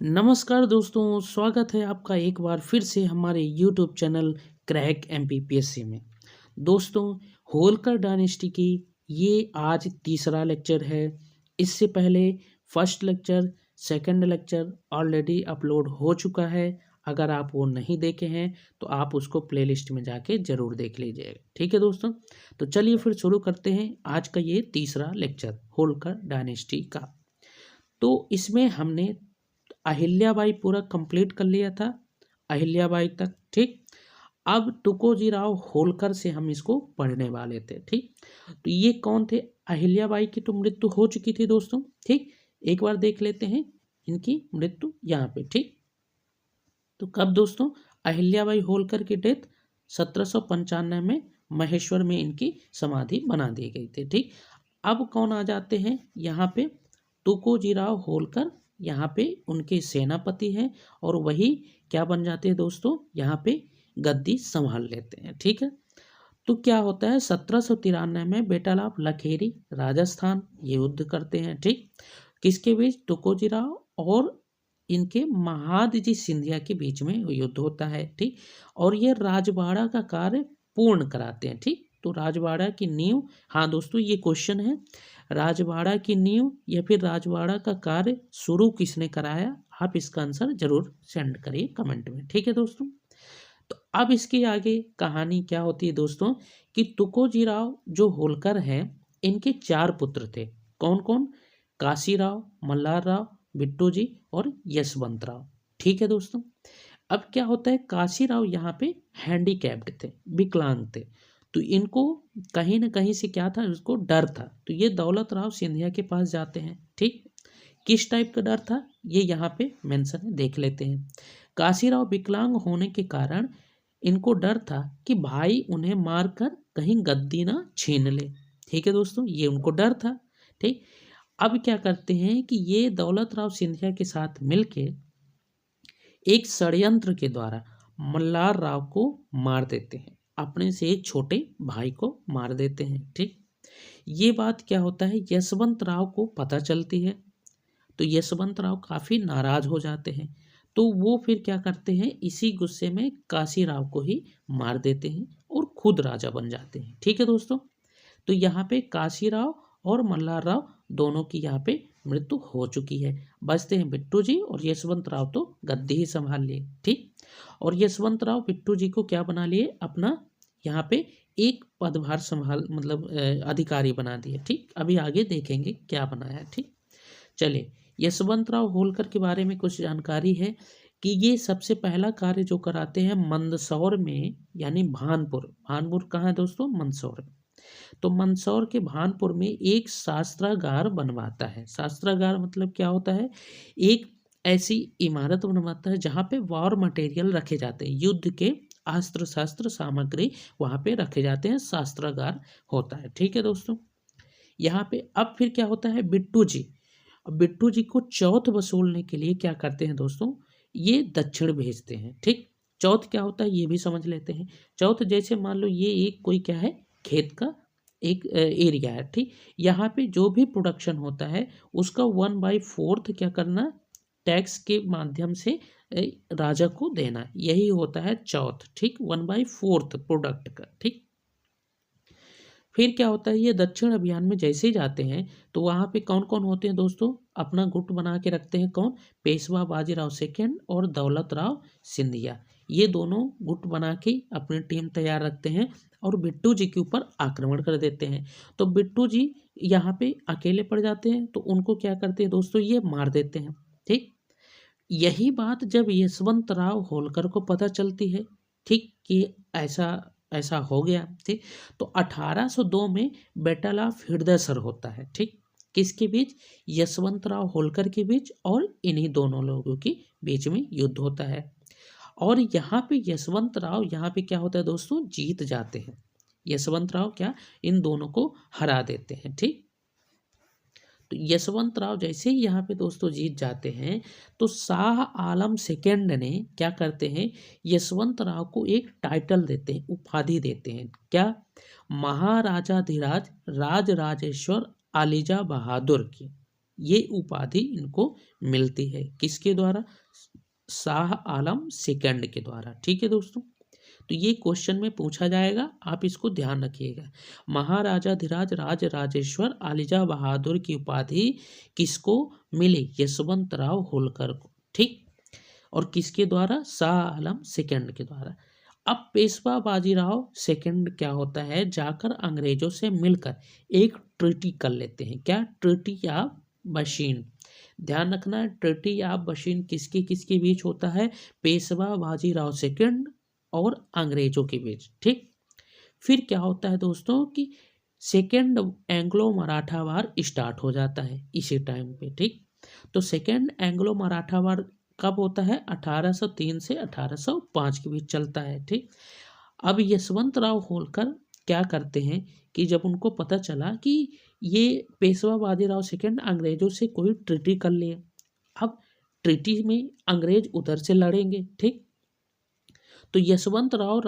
नमस्कार दोस्तों, स्वागत है आपका एक बार फिर से हमारे यूट्यूब चैनल क्रैक एमपीपीएससी में। दोस्तों, होलकर डायनेस्टी की ये आज तीसरा लेक्चर है। इससे पहले first lecture, second lecture already upload हो चुका है। अगर आप वो नहीं देखे हैं तो आप उसको प्लेलिस्ट में जाके ज़रूर देख लीजिएगा। ठीक है दोस्तों, तो चलिए फिर शुरू करते हैं आज का ये तीसरा लेक्चर होलकर डायनेस्टी का। तो इसमें हमने अहिल्याबाई पूरा कंप्लीट कर लिया था, अहिल्याबाई तक। ठीक, अब तुकोजी राव होलकर से हम इसको पढ़ने वाले थे। ठीक, तो ये कौन थे? अहिल्याबाई की तो मृत्यु हो चुकी थी दोस्तों। ठीक, एक बार देख लेते हैं इनकी मृत्यु यहाँ पे। ठीक, तो कब दोस्तों? अहिल्याबाई होलकर की डेथ 1795 में महेश्वर में इनकी समाधि बना दी गई थी। ठीक, अब कौन आ जाते हैं यहाँ पे? तुकोजीराव होलकर यहाँ पे उनके सेनापति हैं और वही क्या बन जाते हैं दोस्तों? यहाँ पे गद्दी संभाल लेते हैं। ठीक है, तो क्या होता है 1793 में बेटालाप लखेरी राजस्थान ये युद्ध करते हैं। ठीक, किसके बीच? तुकोजीराव और इनके महादजी सिंधिया के बीच में युद्ध होता है। ठीक, और ये राजवाड़ा का कार्य पूर्ण कराते हैं। ठीक, तो राजवाड़ा की नींव, हाँ दोस्तों ये क्वेश्चन है, राजवाड़ा की नींव या फिर राजवाड़ा का कार्य शुरू किसने कराया? आप इसका आंसर जरूर सेंड करिए कमेंट में। ठीक है दोस्तों, तो अब इसके आगे कहानी क्या होती है दोस्तों कि तुकोजीराव जो होलकर हैं इनके 4 पुत्र थे। कौन कौन? काशीराव, मल्हारराव, बिट्टू जी और यशवंत राव। ठीक है दोस्तों, अब क्या होता है काशीराव यहाँ पे हैंडीकैप्ड थे, विकलांग थे। तो इनको कहीं ना कहीं से क्या था, उसको डर था। तो ये दौलत राव सिंधिया के पास जाते हैं। ठीक, किस टाइप का डर था ये यहाँ पे मेंशन है, देख लेते हैं। काशीराव विकलांग होने के कारण इनको डर था कि भाई उन्हें मारकर कहीं गद्दी ना छीन ले। ठीक है दोस्तों, ये उनको डर था। ठीक, अब क्या करते हैं कि ये दौलत राव सिंधिया के साथ मिलके एक षड्यंत्र के द्वारा मल्हार राव को मार देते हैं, अपने से एक छोटे भाई को मार देते हैं। ठीक, ये बात क्या होता है यशवंत राव को पता चलती है। तो यशवंत राव काफ़ी नाराज हो जाते हैं। तो वो फिर क्या करते हैं, इसी गुस्से में काशी राव को ही मार देते हैं और खुद राजा बन जाते हैं। ठीक है दोस्तों, तो यहाँ पे काशी राव और मल्हार राव दोनों की यहाँ पे मृत्यु हो चुकी है। बचते हैं बिट्टू जी और यशवंत राव, तो गद्दी ही संभाल लिए। ठीक, और यशवंत राव बिट्टू जी को क्या बना लिए? अपना यहाँ पे एक पदभार संभाल मतलब अधिकारी बना दिए। ठीक, अभी आगे देखेंगे क्या बनाया है। ठीक, चलिए यशवंत राव होलकर के बारे में कुछ जानकारी है कि ये सबसे पहला कार्य जो कराते हैं मंदसौर में, यानी भानपुर। भानपुर कहाँ है दोस्तों? मंदसौर में। तो मंदसौर के भानपुर में एक शास्त्रागार बनवाता है। शास्त्रागार मतलब क्या होता है? एक ऐसी इमारत बनवाता है जहाँ पे वॉर मटेरियल रखे जाते हैं, युद्ध के अस्त्र शस्त्र सामग्री वहाँ पे रखे जाते हैं, शास्त्रागार होता है। ठीक है दोस्तों, यहाँ पे अब फिर क्या होता है, बिट्टू जी, अब बिट्टू जी को चौथ वसूलने के लिए क्या करते हैं दोस्तों, ये दक्षिण भेजते हैं। ठीक, चौथ क्या होता है ये भी समझ लेते हैं। चौथ जैसे मान लो ये एक कोई क्या है, खेत का एक एरिया है। ठीक, यहाँ पे जो भी प्रोडक्शन होता है उसका 1/4 क्या करना, टैक्स के माध्यम से राजा को देना, यही होता है चौथ। ठीक, 1/4 प्रोडक्ट का। ठीक, फिर क्या होता है, ये दक्षिण अभियान में जैसे ही जाते हैं तो वहाँ पे कौन कौन होते हैं दोस्तों? अपना गुट बना के रखते हैं। कौन? पेशवा बाजीराव सेकेंड और दौलत राव सिंधिया, ये दोनों गुट बना के अपनी टीम तैयार रखते हैं और बिट्टू जी के ऊपर आक्रमण कर देते हैं। तो बिट्टू जी यहाँ पे अकेले पड़ जाते हैं, तो उनको क्या करते हैं दोस्तों, ये मार देते हैं। ठीक, यही बात जब यशवंत राव होलकर को पता चलती है, ठीक, कि ऐसा ऐसा हो गया। ठीक, तो 1802 में बैटल ऑफ हृदयसर होता है। ठीक, किसके बीच? यशवंत राव होलकर के बीच और इन्हीं दोनों लोगों के बीच में युद्ध होता है। और यहाँ पे यशवंत राव यहाँ पे क्या होता है दोस्तों, जीत जाते हैं। यशवंत राव क्या इन दोनों को हरा देते हैं। ठीक, तो यशवंत राव जैसे ही यहाँ पे दोस्तों जीत जाते हैं तो शाह आलम सेकेंड ने क्या करते हैं, यशवंत राव को एक टाइटल देते हैं, उपाधि देते हैं। क्या? महाराजाधिराज राज राजेश्वर आलीजा बहादुर की, ये उपाधि इनको मिलती है। किसके द्वारा? शाह आलम सेकंड के द्वारा। ठीक है दोस्तों, तो ये क्वेश्चन में पूछा जाएगा, आप इसको ध्यान रखिएगा। महाराजाधिराज राज राजेश्वर आलिजा बहादुर की उपाधि किसको मिली? यशवंतराव होलकर को। ठीक, और किसके द्वारा? शाह आलम सेकंड के द्वारा। अब पेशवा बाजीराव सेकंड क्या होता है, जाकर अंग्रेजों से मिलकर एक ट्रीटी कर लेते हैं। क्या? ट्रीटी ऑफ बशीन। ध्यान रखना है, ट्रीटी ऑफ बशीन किसके किसके बीच होता है? पेशवा बाजीराव सेकंड और अंग्रेजों के बीच। ठीक, फिर क्या होता है दोस्तों कि सेकेंड एंग्लो मराठा वार स्टार्ट हो जाता है इसी टाइम पे। ठीक, तो सेकेंड एंग्लो मराठा वार कब होता है? 1803 से 1805 के बीच चलता है। ठीक, अब यशवंतराव होलकर क्या करते हैं कि जब उनको पता चला कि ये पेशवा बाजीराव सेकंड अंग्रेजों से कोई ट्रीटी कर लिए, अब ट्रीटी में अंग्रेज उधर से लड़ेंगे। ठीक, तो यशवंतराव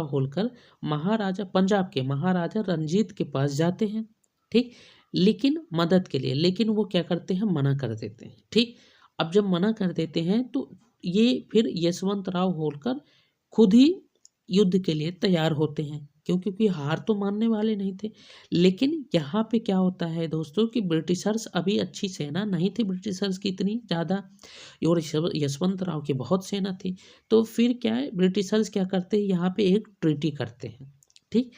होलकर महाराजा पंजाब के महाराजा रंजीत के पास जाते हैं। ठीक, लेकिन मदद के लिए, लेकिन वो क्या करते हैं? मना कर देते हैं। ठीक, अब जब मना कर देते हैं तो ये फिर यशवंतराव होलकर खुद ही युद्ध के लिए तैयार होते हैं, क्योंकि हार तो मानने वाले नहीं थे। लेकिन यहाँ पे क्या होता है दोस्तों कि ब्रिटिशर्स अभी अच्छी सेना नहीं थी, ब्रिटिशर्स की इतनी ज़्यादा, और यशवंतराव की बहुत सेना थी। तो फिर क्या है, ब्रिटिशर्स क्या करते हैं, यहाँ पे एक ट्रीटी करते हैं। ठीक,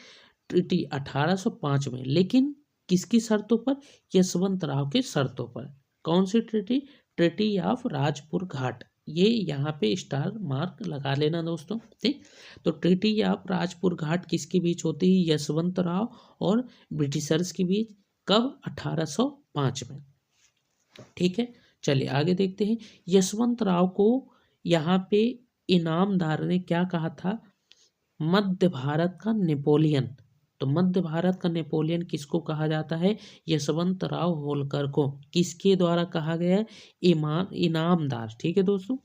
ट्रीटी 1805 में, लेकिन किसकी शर्तों पर? यशवंतराव के शर्तों पर। कौन सी ट्रीटी? ट्रीटी ऑफ राजपुर घाट। ये यहाँ पे स्टार मार्क लगा लेना दोस्तों। ठीक, तो ट्रीटी ऑफ राजपुर घाट किसके बीच होती है? यशवंतराव और ब्रिटिशर्स के बीच। कब? 1805 में। ठीक है, चलिए आगे देखते हैं। यशवंतराव को यहाँ पे इनामदार ने क्या कहा था? मध्य भारत का नेपोलियन। तो मध्य भारत का नेपोलियन किसको कहा जाता है? यशवंतराव होलकर को। किसके द्वारा कहा गया है? इनामदार। ठीक है दोस्तों,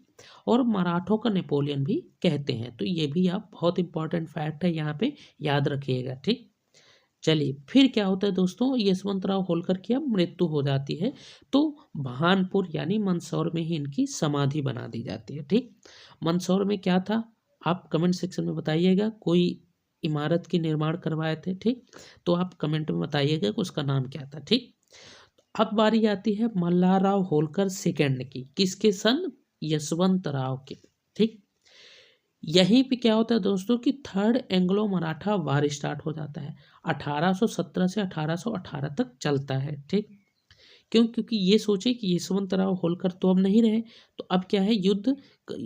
और मराठों का नेपोलियन भी कहते हैं। तो ये भी आप बहुत इंपॉर्टेंट फैक्ट है, यहाँ पे याद रखिएगा। ठीक, चलिए फिर क्या होता है दोस्तों, यशवंतराव होलकर की अब मृत्यु हो जाती है, तो भानपुर यानी मंदसौर में ही इनकी समाधि बना दी जाती है। ठीक, मंदसौर में क्या था, आप कमेंट सेक्शन में बताइएगा। कोई इमारत की निर्माण करवाए थे। ठीक, तो आप कमेंट में बताइएगा कि उसका नाम क्या था। ठीक, अब बारी आती है मल्हारराव होलकर सेकंड की। किसके सन? यशवंतराव के। ठीक, यहीं पे क्या होता है दोस्तों कि थर्ड एंग्लो मराठा वार स्टार्ट हो जाता है। 1817 से 1818 तक चलता है। ठीक, क्योंकि ये सोचे कि यशवंतराव होलकर तो अब नहीं रहे, तो अब क्या है, युद्ध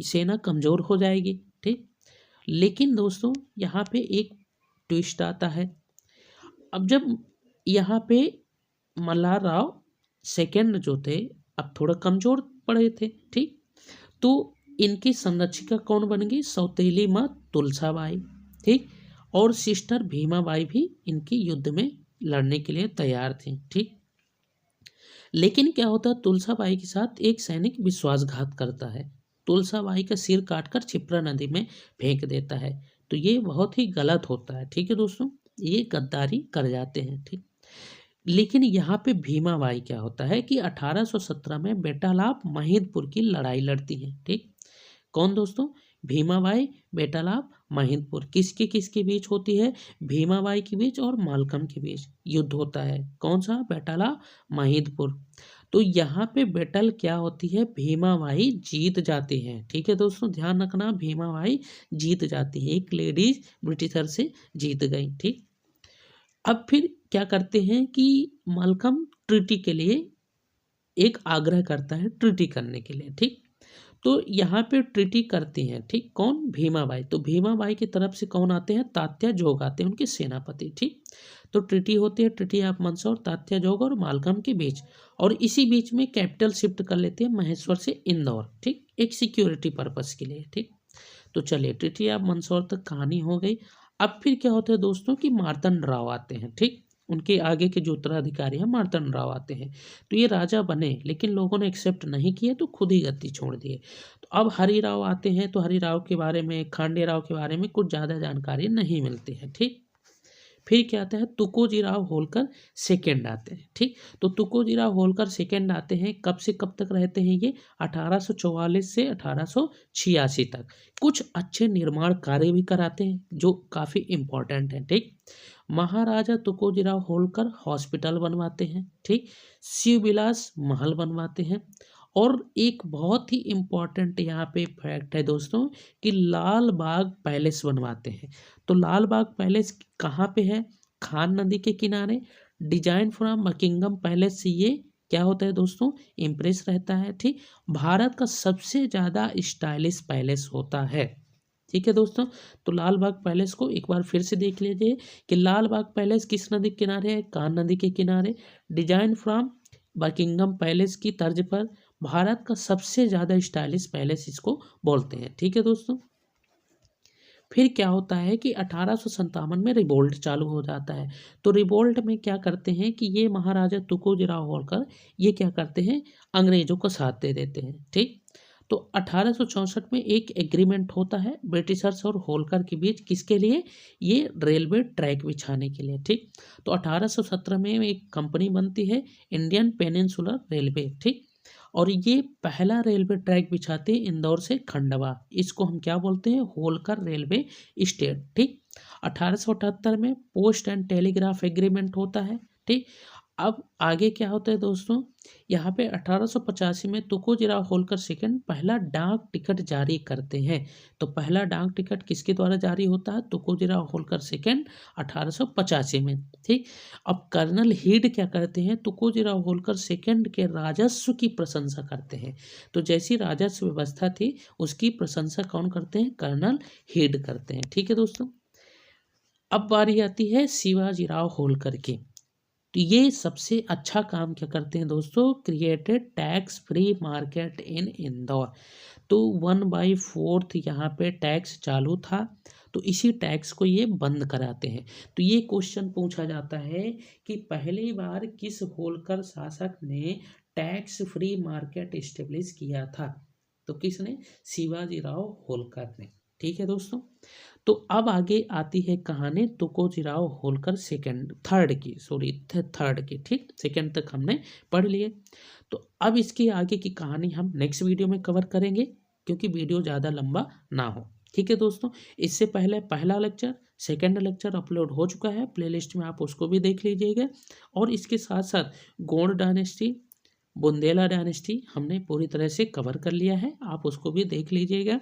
सेना कमजोर हो जाएगी। ठीक, लेकिन दोस्तों यहाँ पे एक ट्विस्ट आता है। अब जब यहाँ पे मल्हारराव सेकंड जो थे अब थोड़ा कमजोर पड़े थे। ठीक, तो इनकी संरक्षिका कौन बन गई? सौतेली माँ तुलसाबाई। ठीक, और सिस्टर भीमाबाई भी इनकी युद्ध में लड़ने के लिए तैयार थी। ठीक, लेकिन क्या होता है, तुलसाबाई के साथ एक सैनिक विश्वासघात करता है, तुलसाबाई का सिर काटकर क्षिप्रा नदी में फेंक देता है। तो ये बहुत ही गलत होता है। ठीक है दोस्तों, ये गद्दारी कर जाते हैं। ठीक, लेकिन यहाँ पे भीमाबाई क्या होता है कि 1817 में बेटालाप महिदपुर की लड़ाई लड़ती है। ठीक, कौन दोस्तों? भीमाबाई, बेटालाप, महिदपुर। किसके बीच होती है? भीमाबाई के बीच और मालकम के बीच युद्ध होता है। कौन सा? बेटालाप, महिदपुर। तो यहाँ पे बेटल क्या होती है? भीमाबाई जीत जाती हैं। ठीक है दोस्तों, ध्यान रखना, भीमाबाई जीत जाती है, एक लेडीज ब्रिटिशर से जीत गई। ठीक, अब फिर क्या करते हैं कि मालकम ट्रीटी के लिए एक आग्रह करता है, ट्रीटी करने के लिए। ठीक, तो यहाँ पे ट्रीटी करती हैं। ठीक, कौन? भीमाबाई। तो भीमाबाई की तरफ से कौन आते हैं? तात्या जोग आते हैं, उनके सेनापति। ठीक, तो ट्रीटी होती है, ट्रीटी ऑफ मंदसौर, तात्या जोग और मालकम के बीच। और इसी बीच में कैपिटल शिफ्ट कर लेते हैं महेश्वर से इंदौर। ठीक, एक सिक्योरिटी पर्पस के लिए। ठीक, तो चलिए ट्रीटी ऑफ मंदसौर तक कहानी हो गई। अब फिर क्या होता है दोस्तों कि मार्तंड राव आते हैं। ठीक, उनके आगे के जो उत्तराधिकारी हैं मार्तंड राव आते हैं। तो ये राजा बने, लेकिन लोगों ने एक्सेप्ट नहीं किए, तो खुद ही गद्दी छोड़ दिए। तो अब हरि राव आते हैं, तो हरि राव के बारे में, खांडे राव के बारे में कुछ ज़्यादा जानकारी नहीं मिलती है। ठीक, फिर क्या आता है, तुकोजीराव होलकर सेकेंड आते हैं। ठीक, तो तुकोजीराव होलकर सेकेंड आते हैं। कब से कब तक रहते हैं ये, 1844 से 1886 तक। कुछ अच्छे निर्माण कार्य भी कराते हैं जो काफ़ी इम्पोर्टेंट है। ठीक, महाराजा तुकोजीराव होलकर हॉस्पिटल बनवाते हैं। ठीक, शिव विलास महल बनवाते हैं। और एक बहुत ही इम्पॉर्टेंट यहाँ पे फैक्ट है दोस्तों कि लाल बाग पैलेस बनवाते हैं। तो लाल बाग पैलेस कहाँ पे है, खान नदी के किनारे। डिजाइन फ्रॉम बकिंगम पैलेस से ये क्या होता है दोस्तों, इम्प्रेस रहता है। ठीक, भारत का सबसे ज़्यादा स्टाइलिश पैलेस होता है। ठीक है दोस्तों, तो लाल बाग पैलेस को एक बार फिर से देख लीजिए कि लाल बाग पैलेस किस नदी के किनारे है, कान नदी के किनारे। डिजाइन फ्रॉम बकिंगम पैलेस की तर्ज पर, भारत का सबसे ज़्यादा स्टाइलिश पैलेस इसको बोलते हैं। ठीक है दोस्तों, फिर क्या होता है कि 1857 में रिवोल्ट चालू हो जाता है। तो रिवोल्ट में क्या करते हैं कि ये महाराजा तुकोजीराव होलकर ये क्या करते हैं, अंग्रेजों को साथ दे देते हैं। ठीक, तो 1864 में एक एग्रीमेंट होता है ब्रिटिशर्स और होलकर के बीच, किसके लिए, ये रेलवे ट्रैक बिछाने के लिए। ठीक, तो 1817 में एक कंपनी बनती है इंडियन पेनिनसुलर रेलवे। ठीक, और ये पहला रेलवे ट्रैक बिछाते हैं इंदौर से खंडवा। इसको हम क्या बोलते हैं, होलकर रेलवे स्टेट। ठीक, 1878 में पोस्ट एंड टेलीग्राफ एग्रीमेंट होता है। ठीक, अब आगे क्या होता है दोस्तों, यहाँ पे 1885 में तुकोजीराव होलकर सेकंड पहला डाक टिकट जारी करते हैं। तो पहला डाक टिकट किसके द्वारा जारी होता है, तुकोजीराव होलकर सेकंड 1885 में। ठीक, अब कर्नल हीड क्या करते हैं, तुकोजीराव होलकर सेकंड के राजस्व की प्रशंसा करते हैं। तो जैसी राजस्व व्यवस्था थी उसकी प्रशंसा कौन करते हैं, कर्नल हीड करते हैं। ठीक है दोस्तों, अब बारी आती है शिवाजीराव होलकर की। तो ये सबसे अच्छा काम क्या करते हैं दोस्तों, created tax free market in Indore. तो 1/4 यहाँ पे टैक्स चालू था, तो इसी टैक्स को ये बंद कराते हैं। तो ये क्वेश्चन पूछा जाता है कि पहली बार किस होलकर शासक ने टैक्स फ्री मार्केट इस्टेब्लिश किया था, तो किसने, शिवाजीराव होलकर ने। ठीक है दोस्तों, तो अब आगे आती है कहानी तुकोजीराव होलकर थर्ड की। ठीक, सेकंड तक हमने पढ़ लिए। तो अब इसकी आगे की कहानी हम नेक्स्ट वीडियो में कवर करेंगे क्योंकि वीडियो ज़्यादा लंबा ना हो। ठीक है दोस्तों, इससे पहले पहला लेक्चर सेकंड लेक्चर अपलोड हो चुका है, प्लेलिस्ट में आप उसको भी देख लीजिएगा। और इसके साथ साथ गोंड डायनेस्टी, बुंदेला डायनेस्टी हमने पूरी तरह से कवर कर लिया है, आप उसको भी देख लीजिएगा।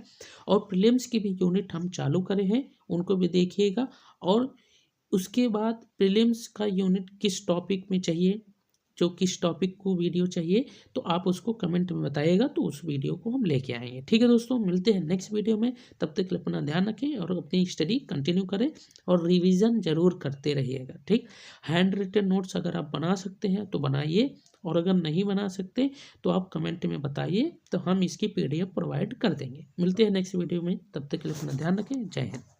और प्रीलिम्स की भी यूनिट हम चालू करे हैं, उनको भी देखिएगा। और उसके बाद प्रीलिम्स का यूनिट किस टॉपिक में चाहिए, जो किस टॉपिक को वीडियो चाहिए, तो आप उसको कमेंट में बताइएगा, तो उस वीडियो को हम लेके आएंगे। ठीक है दोस्तों, मिलते हैं नेक्स्ट वीडियो में। तब तक अपना ध्यान रखें और अपनी स्टडी कंटिन्यू करें और रिवीजन जरूर करते रहिएगा। ठीक, हैंड रिटन नोट्स अगर आप बना सकते हैं तो बनाइए, और अगर नहीं बना सकते तो आप कमेंट में बताइए, तो हम इसकी PDF प्रोवाइड कर देंगे। मिलते हैं नेक्स्ट वीडियो में, तब तक अपना ध्यान रखें। जय हिंद।